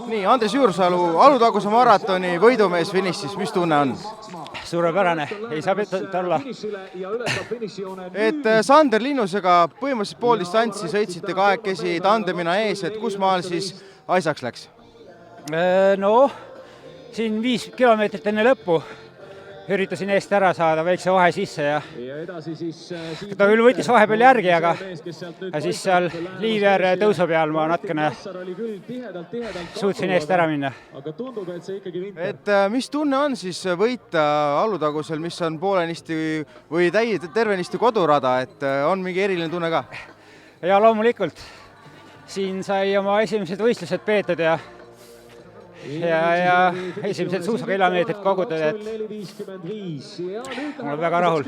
Nii, Andres Juursalu, Alutaguse maratoni võidumees finišis, mis tunne on? Suurepärane, ei saa petata olla. Et Sander Linnusega põhimõtteliselt pool distantsi sõitsite kahekesi tandemina ees, et kus maal siis asjaks läks? No, siin 5 kilomeetrit enne lõppu üritasin eest ära saada väikse vahe sisse ja ta küll võttis vahepeal järgi, aga siis seal Liiver tõusu peal ma natkene suutsin eest ära minna. Et mis tunne on siis võita Alutagusel, mis on poolenisti või tervenisti kodurada, et on mingi eriline tunne ka? Ja loomulikult, siin sai oma esimesed võistlused peetud ja esimesed suusakilomeetrid kogutud, et ma olen väga rahul.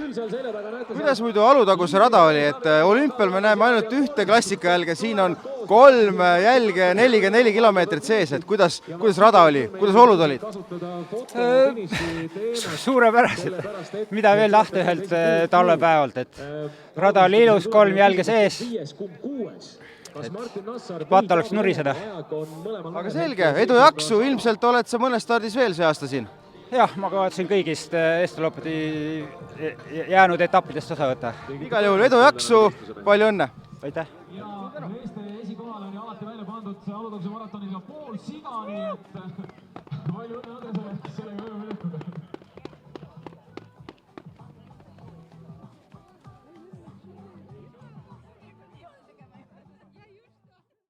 Kuidas muidu Alutaguse rada oli, et olümpial me näeme ainult ühte klassikajälge, siin on 3 jälge 44 kilomeetrit sees, et kuidas rada oli, kuidas olud olid? Suurepäraselt, mida veel tahta ühelt talvepäevalt, et rada oli ilus, 3 jälge sees. Patt oleks nuriseda. Aga selge, edu jaksu, ilmselt oled sa mõnes stardis veel see aasta siin? Jah, ma kavatsen kõigist Estoloppidi jäänud etappidest osa võtta. Igal juhul edu jaksu, palju õnne! Aitäh! Ja meeste esikohal on ju alati välja pandud Alutaguse maratonis pool siga, nii et